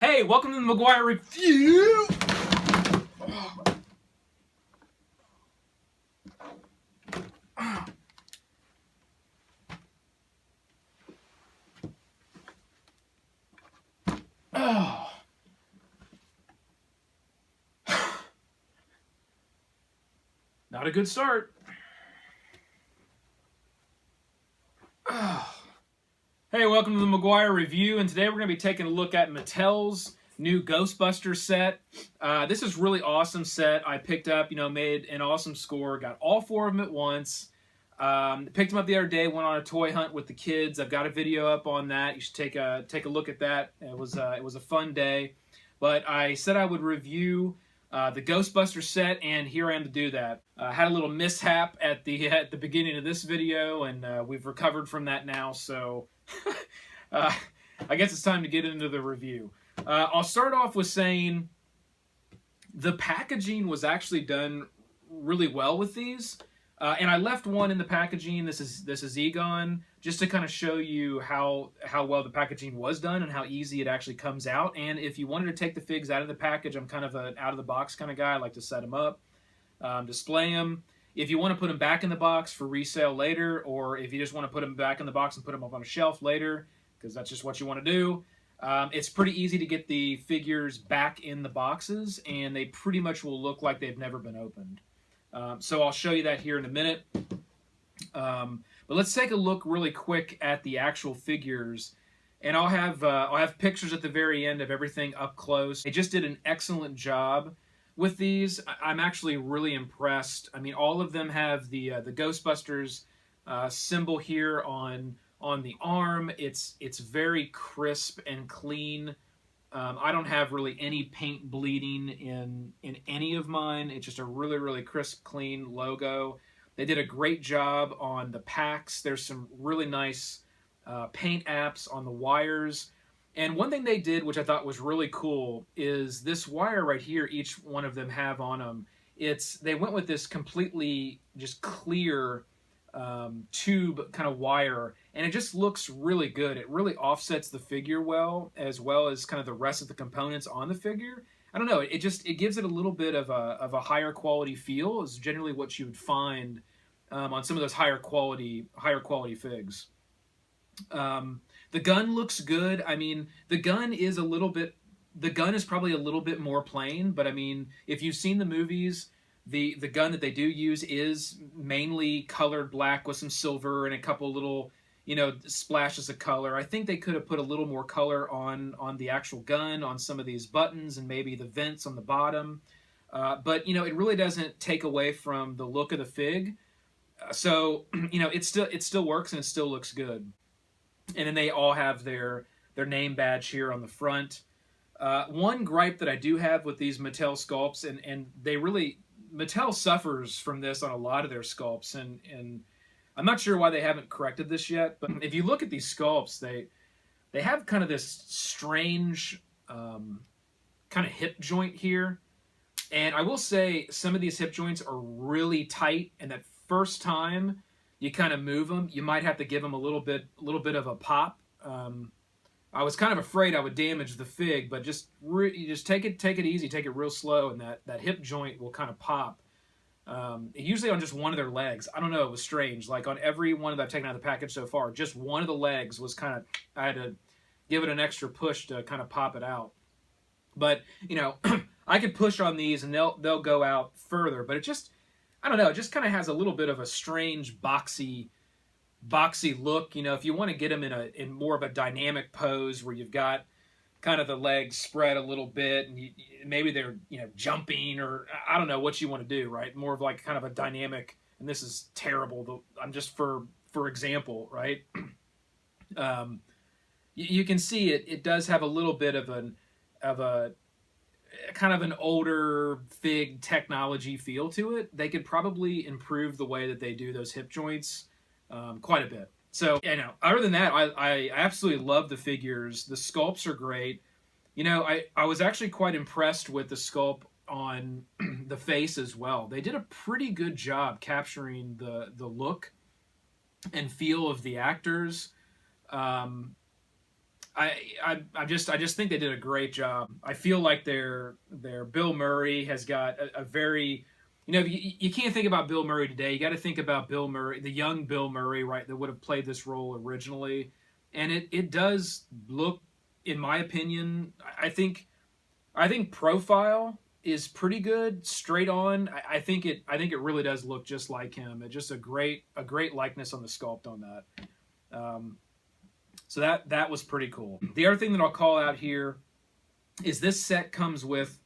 Hey, welcome to the McGuire Review! Oh. Not a good start. Hey, welcome to the McGuire Review, and today we're going to be taking a look at Mattel's new Ghostbusters set. This is a really awesome set. I picked up, made an awesome score, got all four of them at once. Picked them up the other day, went on a toy hunt with the kids. I've got a video up on that. You should take a look at that. It was a fun day. But I said I would review the Ghostbusters set, and here I am to do that. Had a little mishap at the beginning of this video, and we've recovered from that now, so I guess it's time to get into the review. I'll start off with saying the packaging was actually done really well with these. And I left one in the packaging. This is Egon, just to kind of show you how well the packaging was done and how easy it actually comes out. And if you wanted to take the figs out of the package, I'm kind of an out-of-the-box kind of guy. I like to set them up, display them. If you want to put them back in the box for resale later, or if you just want to put them back in the box and put them up on a shelf later, because that's just what you want to do, it's pretty easy to get the figures back in the boxes, and they pretty much will look like they've never been opened. So I'll show you that here in a minute. But let's take a look really quick at the actual figures, and I'll have pictures at the very end of everything up close. They just did an excellent job with these. I'm actually really impressed. I mean, all of them have the Ghostbusters symbol here on the arm. It's very crisp and clean. I don't have really any paint bleeding in any of mine. It's just a really, really crisp, clean logo. They did a great job on the packs. There's some really nice paint apps on the wires. And one thing they did, which I thought was really cool, is this wire right here, each one of them have on them. They went with this completely just clear tube kind of wire, and it just looks really good. It really offsets the figure well as kind of the rest of the components on the figure. I don't know, it gives it a little bit of a higher quality feel. Is generally what you would find on some of those higher quality figs. The gun looks good. I mean, the gun is probably a little bit more plain, but I mean, if you've seen the movies, the gun that they do use is mainly colored black with some silver and a couple little, splashes of color. I think they could have put a little more color on the actual gun, on some of these buttons and maybe the vents on the bottom. But, it really doesn't take away from the look of the fig. So, it still works and it still looks good. And then they all have their name badge here on the front. One gripe that I do have with these Mattel sculpts, and Mattel suffers from this on a lot of their sculpts, and I'm not sure why they haven't corrected this yet, but if you look at these sculpts, they have kind of this strange kind of hip joint here. And I will say some of these hip joints are really tight, and that first time you kind of move them, you might have to give them a little bit of a pop. I was kind of afraid I would damage the fig, but just take it easy, take it real slow, and that hip joint will kind of pop. Usually on just one of their legs. I don't know, it was strange. Like on every one that I've taken out of the package so far, just one of the legs was kind of, I had to give it an extra push to kind of pop it out. But, I could push on these and they'll go out further, but it just, I don't know, it just kind of has a little bit of a strange boxy look. If you want to get them in more of a dynamic pose where you've got kind of the legs spread a little bit and maybe they're jumping, or I don't know what you want to do, right? More of like kind of a dynamic, and this is terrible, I'm just for example, right? You can see it does have a little bit of a kind of an older fig technology feel to it. They could probably improve the way that they do those hip joints quite a bit. So, other than that, I absolutely love the figures. The sculpts are great. I was actually quite impressed with the sculpt on the face as well. They did a pretty good job capturing the look and feel of the actors. I just think they did a great job. I feel like their Bill Murray has got a very, you know, you can't think about Bill Murray today. You got to think about Bill Murray, the young Bill Murray, right, that would have played this role originally, and it does look, in my opinion, I think profile is pretty good, straight on. I think it really does look just like him. It's just a great likeness on the sculpt on that. So that was pretty cool. The other thing that I'll call out here is this set comes with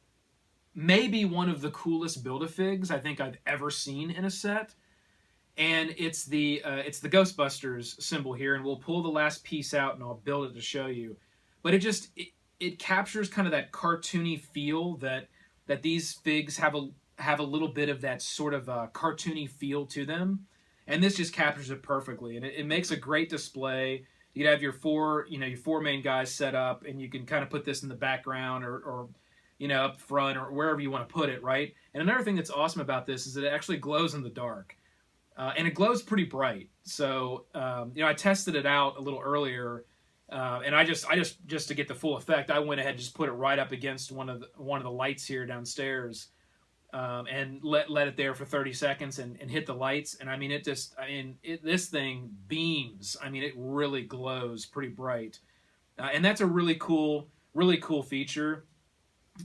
maybe one of the coolest Build-A-Figs I think I've ever seen in a set, and it's the Ghostbusters symbol here, and we'll pull the last piece out and I'll build it to show you. But it captures kind of that cartoony feel that these figs have a little bit of that sort of cartoony feel to them, and this just captures it perfectly, and it makes a great display. You could have your four main guys set up, and you can kind of put this in the background or up front or wherever you want to put it, right? And another thing that's awesome about this is that it actually glows in the dark, and it glows pretty bright. So I tested it out a little earlier, and I just to get the full effect, I went ahead and just put it right up against one of the lights here downstairs, and let it there for 30 seconds and hit the lights, and I mean this thing beams. I mean, it really glows pretty bright, and that's a really cool feature,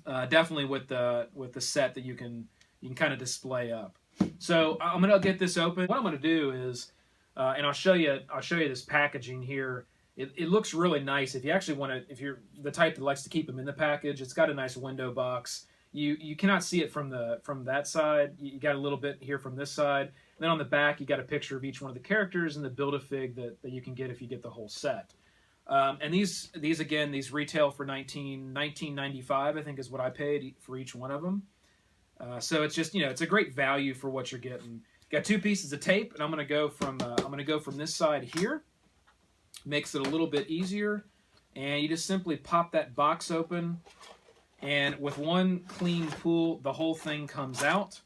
definitely with the set that you can kind of display up. So I'm gonna get this open. What I'm gonna do is, and I'll show you this packaging here. It looks really nice. If you actually want to, if you're the type that likes to keep them in the package, it's got a nice window box. You cannot see it from that side. You got a little bit here from this side. And then on the back, you got a picture of each one of the characters and the Build-A-Fig that you can get if you get the whole set. And these again, these retail for $19.95, I think is what I paid for each one of them. So it's just, it's a great value for what you're getting. Got two pieces of tape, and I'm gonna go from this side here. Makes it a little bit easier, and you just simply pop that box open, and with one clean pull, the whole thing comes out.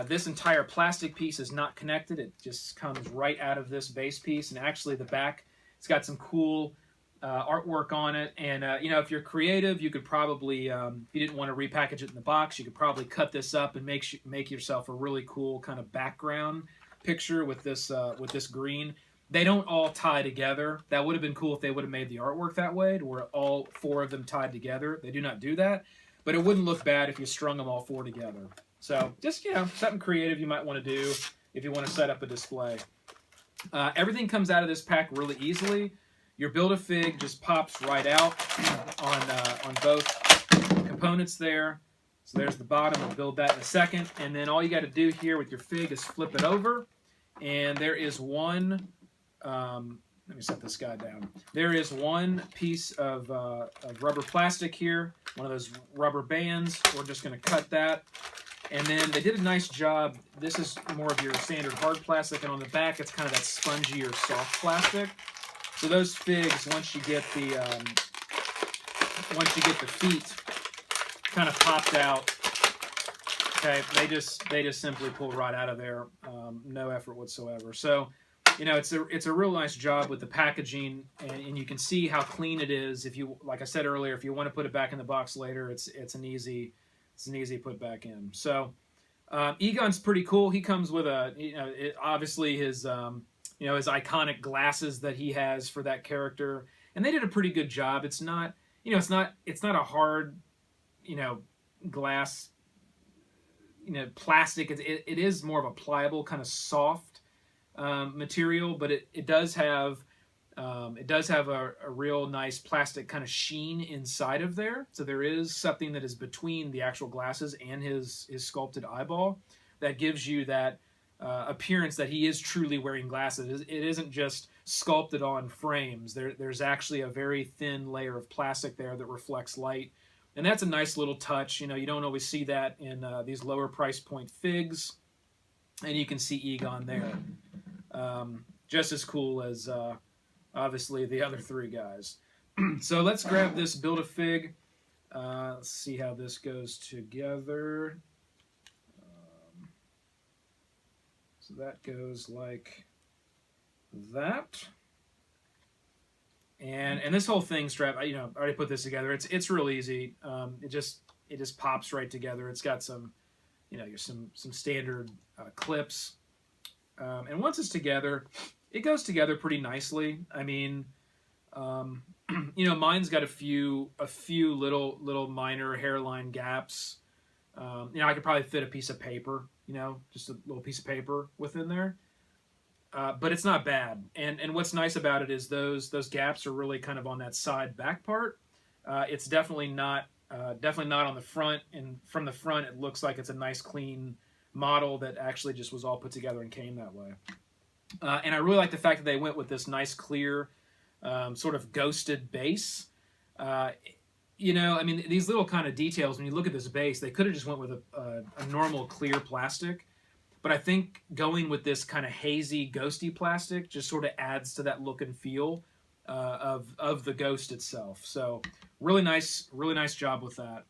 This entire plastic piece is not connected. It just comes right out of this base piece, and actually the back, it's got some cool artwork on it. And if you're creative, you could probably, if you didn't want to repackage it in the box, you could probably cut this up and make yourself a really cool kind of background picture with this green. They don't all tie together. That would have been cool if they would have made the artwork that way, to where all four of them tied together. They do not do that, but it wouldn't look bad if you strung them all four together. So just, something creative you might want to do if you want to set up a display. Everything comes out of this pack really easily. Your Build-A-Fig just pops right out on both components there. So there's the bottom. We'll build that in a second. And then all you got to do here with your fig is flip it over, and there is one... let me set this guy down. There is one piece of rubber plastic here, one of those rubber bands. We're just going to cut that. And then they did a nice job. This is more of your standard hard plastic, and on the back it's kind of that spongy or soft plastic. So those figs, once you get the feet kind of popped out, okay, they just simply pull right out of there, no effort whatsoever. So it's a real nice job with the packaging, and you can see how clean it is. If you, like I said earlier, if you want to put it back in the box later, it's an easy put back in. So Egon's pretty cool. He comes with obviously his his iconic glasses that he has for that character, and they did a pretty good job. It's not it's not a hard glass plastic. It is more of a pliable kind of soft material, but it does have a real nice plastic kind of sheen inside of there. So there is something that is between the actual glasses and his sculpted eyeball that gives you that appearance that he is truly wearing glasses. It isn't just sculpted on frames. There's actually a very thin layer of plastic there that reflects light, and that's a nice little touch. You don't always see that in these lower price point figs, and you can see Egon there. Just as cool as obviously the other three guys. So let's grab this Build-A-Fig. Let's see how this goes together. So that goes like that. And this whole thing strap, I already put this together. It's real easy. It just pops right together. It's got some some standard clips, and once it's together, it goes together pretty nicely. I mean, mine's got a few little minor hairline gaps. I could probably fit a piece of paper, just a little piece of paper within there. But it's not bad. And what's nice about it is those gaps are really kind of on that side back part. It's definitely not on the front. And from the front, it looks like it's a nice clean model that actually just was all put together and came that way. And I really like the fact that they went with this nice clear sort of ghosted base. I mean, these little kind of details, when you look at this base, they could have just went with a normal clear plastic. But I think going with this kind of hazy, ghosty plastic just sort of adds to that look and feel of the ghost itself. So really nice job with that.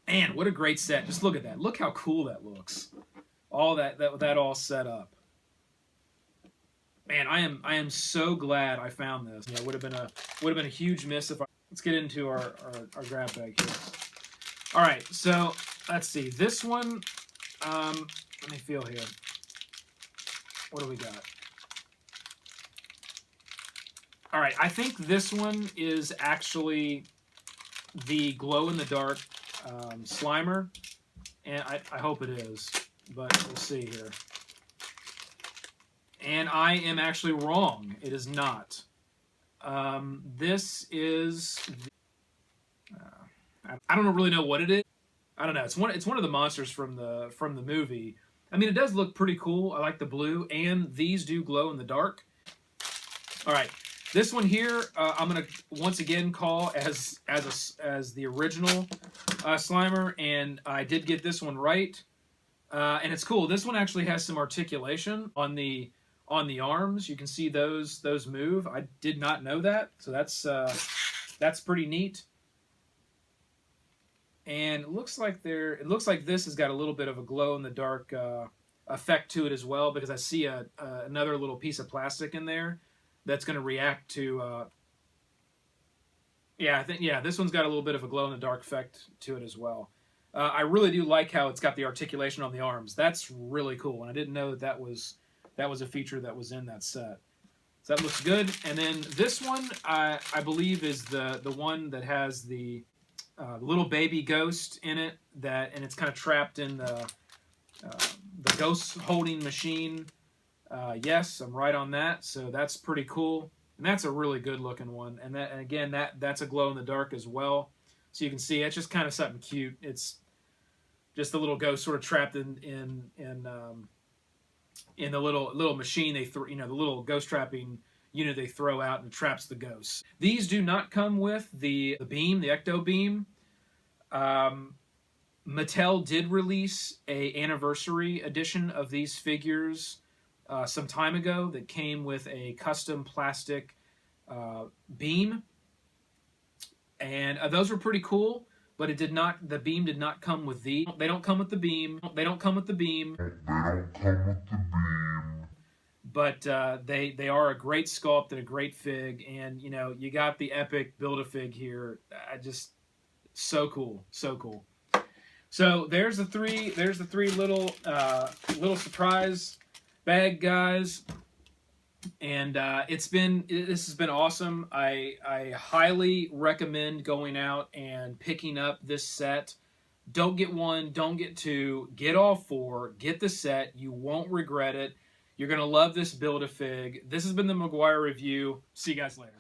Man, what a great set! Just look at that. Look how cool that looks. All that all set up. Man, I am so glad I found this. Yeah, would have been a huge miss if I. Let's get into our grab bag here. All right, so let's see this one. Let me feel here. What do we got? All right, I think this one is actually the glow-in-the-dark Slimer, and I hope it is, but we'll see here. And I am actually wrong. It is not. This is. I don't really know what it is. I don't know. It's one of the monsters from the movie. I mean, it does look pretty cool. I like the blue, and these do glow in the dark. All right, this one here, I'm gonna once again call as the original Slimer, and I did get this one right, and it's cool. This one actually has some articulation on the arms. You can see those move. I did not know that, so that's pretty neat. And it looks like this has got a little bit of a glow in the dark effect to it as well, because I see another little piece of plastic in there that's going to react to. I think this one's got a little bit of a glow in the dark effect to it as well. I really do like how it's got the articulation on the arms. That's really cool, and I didn't know that was a feature that was in that set. So that looks good. And then this one, I believe, is the one that has the little baby ghost in it, and it's kind of trapped in the ghost holding machine. Yes, I'm right on that. So that's pretty cool, and that's a really good looking one. And again, that's a glow in the dark as well. So you can see it's just kind of something cute. It's just a little ghost sort of trapped in the little machine they throw, the little ghost trapping unit they throw out, and traps the ghosts. These do not come with the beam, the ecto beam. Mattel did release a anniversary edition of these figures some time ago that came with a custom plastic beam, and those were pretty cool. But it did not. The beam did not come with the. They don't come with the beam. They don't come with the beam. But they are a great sculpt and a great fig, and you got the epic Build-A-Fig here. So cool, so cool. So there's the three little surprise bag guys, and this has been awesome. I highly recommend going out and picking up this set. Don't get one, don't get two, get all four. Get the set. You won't regret it. You're going to love this Build-A-Fig. This has been the McGuire Review. See you guys later.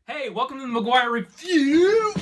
Hey, welcome to the McGuire Review.